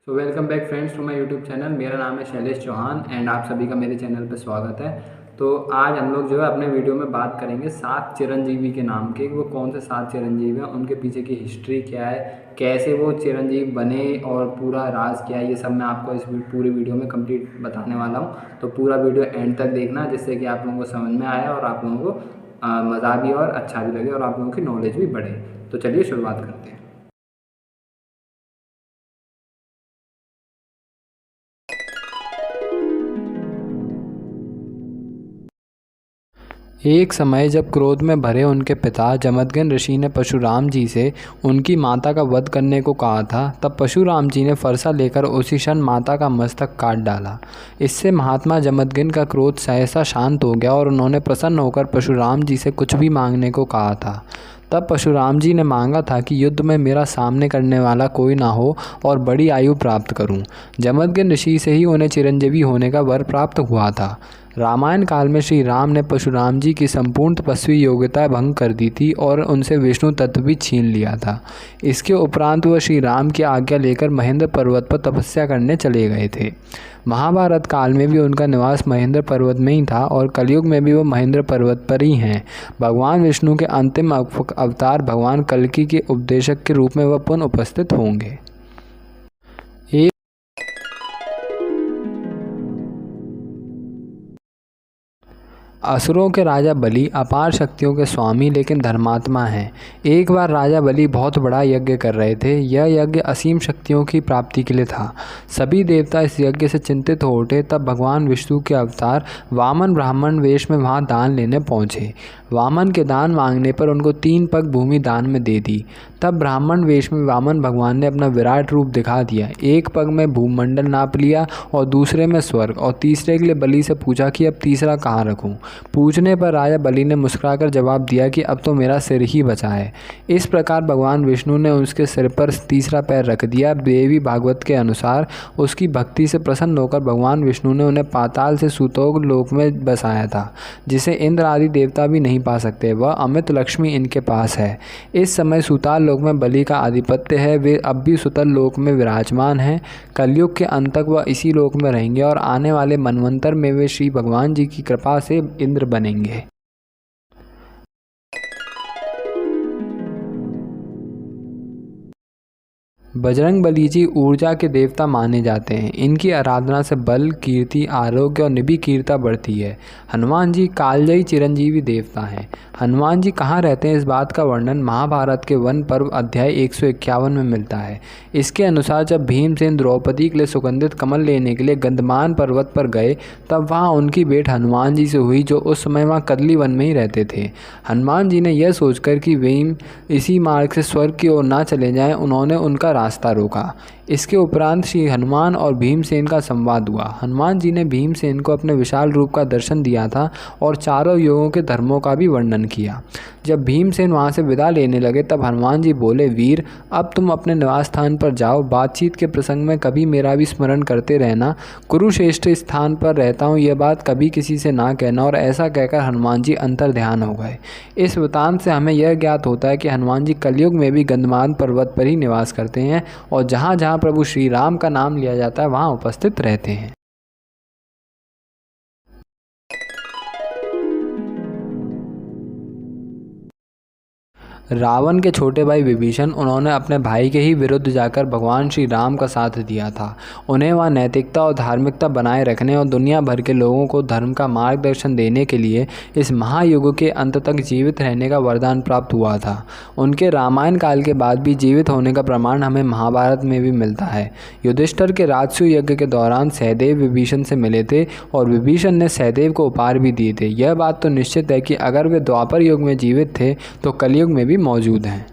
Welcome back friends to my YouTube channel. मेरा नाम है शैलेश चौहान एंड आप सभी का मेरे चैनल पर स्वागत है। तो आज हम लोग जो है अपने वीडियो में बात करेंगे 7 चिरंजीवी के नाम के। वो कौन से 7 चिरंजीवी हैं, उनके पीछे की हिस्ट्री क्या है, कैसे वो चिरंजीवी बने और पूरा राज क्या है, ये सब मैं आपको इस पूरी वीडियो में कंप्लीट बताने वाला हूँ। तो पूरा वीडियो एंड तक देखना, जिससे कि आप लोगों को समझ में आए और आप लोगों को मज़ा भी और अच्छा भी लगे और आप लोगों की नॉलेज भी बढ़े। तो चलिए शुरुआत करते हैं। एक समय जब क्रोध में भरे उनके पिता जमदग्नि ऋषि ने परशुराम जी से उनकी माता का वध करने को कहा था, तब परशुराम जी ने फरसा लेकर उसी क्षण माता का मस्तक काट डाला। इससे महात्मा जमदग्नि का क्रोध सहसा शांत हो गया और उन्होंने प्रसन्न होकर परशुराम जी से कुछ भी मांगने को कहा था। तब परशुराम जी ने मांगा था कि युद्ध में मेरा सामने करने वाला कोई ना हो और बड़ी आयु प्राप्त करूं। जमदग्नि ऋषि से ही उन्हें चिरंजीवी होने का वर प्राप्त हुआ था। रामायण काल में श्री राम ने परशुराम जी की संपूर्ण तपस्वी योग्यता भंग कर दी थी और उनसे विष्णु तत्व भी छीन लिया था। इसके उपरांत वह श्री राम की आज्ञा लेकर महेंद्र पर्वत पर तपस्या करने चले गए थे। महाभारत काल में भी उनका निवास महेंद्र पर्वत में ही था और कलयुग में भी वो महेंद्र पर्वत पर ही हैं। भगवान विष्णु के अंतिम अवतार भगवान कल्कि के उपदेशक के रूप में वह पुनः उपस्थित होंगे। असुरों के राजा बलि अपार शक्तियों के स्वामी लेकिन धर्मात्मा हैं। एक बार राजा बलि बहुत बड़ा यज्ञ कर रहे थे। यह यज्ञ असीम शक्तियों की प्राप्ति के लिए था। सभी देवता इस यज्ञ से चिंतित हो उठे। तब भगवान विष्णु के अवतार वामन ब्राह्मण वेश में वहां दान लेने पहुंचे। वामन के दान मांगने पर उनको 3 पग भूमि दान में दे दी। तब ब्राह्मण वेश में वामन भगवान ने अपना विराट रूप दिखा दिया। एक पग में भूमंडल नाप लिया और दूसरे में स्वर्ग और तीसरे के लिए बलि से पूछा कि अब तीसरा कहाँ रखूं। पूछने पर राजा बलि ने मुस्कुराकर जवाब दिया कि अब तो मेरा सिर ही बचा है। इस प्रकार भगवान विष्णु ने उसके सिर पर तीसरा पैर रख दिया। देवी भागवत के अनुसार उसकी भक्ति से प्रसन्न होकर भगवान विष्णु ने उन्हें पाताल से सुतोग लोक में बसाया था, जिसे इंद्र आदि देवता भी नहीं पा सकते। वह अमित लक्ष्मी इनके पास है। इस समय सुताल लोक में बलि का आधिपत्य है। वे अब भी सुतल लोक में विराजमान हैं। कलयुग के अंत तक वह इसी लोक में रहेंगे और आने वाले मनवंतर में वे श्री भगवान जी की कृपा से इंद्र बनेंगे। बजरंगबली जी ऊर्जा के देवता माने जाते हैं। इनकी आराधना से बल, कीर्ति, आरोग्य और निभिकीर्ता बढ़ती है। हनुमान जी कालजयी चिरंजीवी देवता हैं। हनुमान जी कहाँ रहते हैं, इस बात का वर्णन महाभारत के वन पर्व अध्याय 151 में मिलता है। इसके अनुसार जब भीमसेन द्रौपदी के लिए सुगंधित कमल लेने के लिए गंधमान पर्वत पर गए, तब वहाँ उनकी भेंट हनुमान जी से हुई, जो उस समय वहाँ कदली वन में ही रहते थे। हनुमान जी ने यह सोचकर कि भीम इसी मार्ग से स्वर्ग की ओर ना चले जाएं, उन्होंने उनका रास्ता रोका। इसके उपरांत श्री हनुमान और भीमसेन का संवाद हुआ। हनुमान जी ने भीमसेन को अपने विशाल रूप का दर्शन दिया था और चारों युगों के धर्मों का भी वर्णन किया। जब भीमसेन वहां से विदा लेने लगे, तब हनुमान जी बोले, वीर अब तुम अपने निवास स्थान पर जाओ। बातचीत के प्रसंग में कभी मेरा भी स्मरण करते रहना। कुरुश्रेष्ठ स्थान पर रहता हूँ, यह बात कभी किसी से ना कहना। और ऐसा कहकर हनुमान जी अंतर ध्यान हो गए। इस वृतांत से हमें यह ज्ञात होता है कि हनुमान जी कलयुग में भी गंधमान पर्वत पर ही निवास करते हैं और जहाँ जहाँ प्रभु श्री राम का नाम लिया जाता है वहाँ उपस्थित रहते हैं। रावण के छोटे भाई विभीषण, उन्होंने अपने भाई के ही विरुद्ध जाकर भगवान श्री राम का साथ दिया था। उन्हें वहाँ नैतिकता और धार्मिकता बनाए रखने और दुनिया भर के लोगों को धर्म का मार्गदर्शन देने के लिए इस महायुग के अंत तक जीवित रहने का वरदान प्राप्त हुआ था। उनके रामायण काल के बाद भी जीवित होने का प्रमाण हमें महाभारत में भी मिलता है। युधिष्ठिर के राजसूय यज्ञ के दौरान सहदेव विभीषण से मिले थे और विभीषण ने सहदेव को उपहार भी दिए थे। यह बात तो निश्चित है कि अगर वे द्वापर युग में जीवित थे तो कलयुग में भी मौजूद हैं।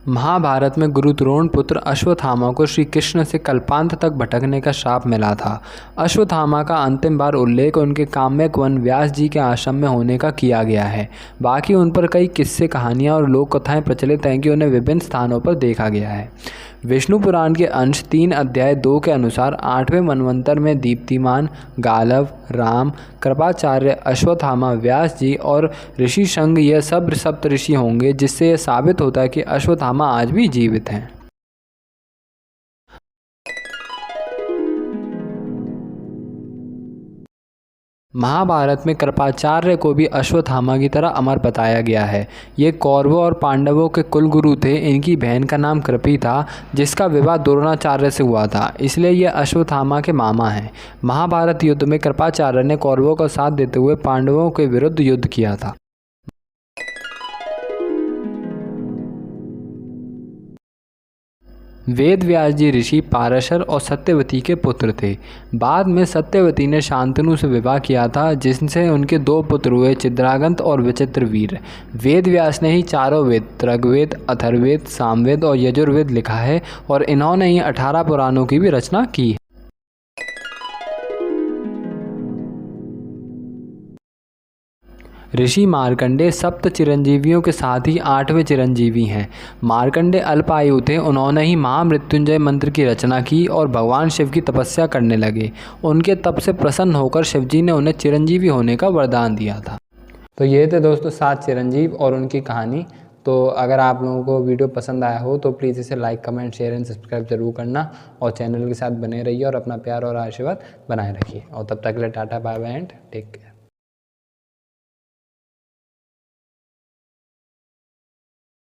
महाभारत में गुरु द्रोण पुत्र अश्वत्थामा को श्री कृष्ण से कल्पांत तक भटकने का श्राप मिला था। अश्वत्थामा का अंतिम बार उल्लेख उनके काम्यक वन व्यास जी के आश्रम में होने का किया गया है। बाकी उन पर कई किस्से, कहानियाँ और लोक कथाएं प्रचलित हैं कि उन्हें विभिन्न स्थानों पर देखा गया है। विष्णु पुराण के अंश 3 अध्याय 2 के अनुसार 8वें मनवंतर में दीप्तिमान, गालव, राम, कृपाचार्य, अश्वत्थामा, व्यास जी और ऋषि शंग ये सब सप्तऋषि होंगे, जिससे यह साबित होता है कि अश्वत्थामा आज भी जीवित हैं। महाभारत में कृपाचार्य को भी अश्वत्थामा की तरह अमर बताया गया है। ये कौरवों और पांडवों के कुलगुरु थे। इनकी बहन का नाम कृपि था, जिसका विवाह द्रोणाचार्य से हुआ था, इसलिए ये अश्वत्थामा के मामा हैं। महाभारत युद्ध में कृपाचार्य ने कौरवों का साथ देते हुए पांडवों के विरुद्ध युद्ध किया था। वेद व्यास जी ऋषि पाराशर और सत्यवती के पुत्र थे। बाद में सत्यवती ने शांतनु से विवाह किया था, जिनसे उनके 2 पुत्र हुए, चित्रागंत और विचित्रवीर। वेद व्यास ने ही चारों वेद ऋग्वेद, अथर्ववेद, सामवेद और यजुर्वेद लिखा है और इन्होंने ही 18 पुराणों की भी रचना की है। ऋषि मार्कंडेय सप्त चिरंजीवियों के साथ ही 8वें चिरंजीवी हैं। मार्कंडेय अल्पायु थे। उन्होंने ही महामृत्युंजय मंत्र की रचना की और भगवान शिव की तपस्या करने लगे। उनके तप से प्रसन्न होकर शिवजी ने उन्हें चिरंजीवी होने का वरदान दिया था। तो ये थे दोस्तों 7 चिरंजीव और उनकी कहानी। तो अगर आप लोगों को वीडियो पसंद आया हो तो प्लीज़ इसे like, comment, share and subscribe जरूर करना और चैनल के साथ बने रहिए और अपना प्यार और आशीर्वाद बनाए रखिए। और तब तक के लिए tata, bye bye and take care.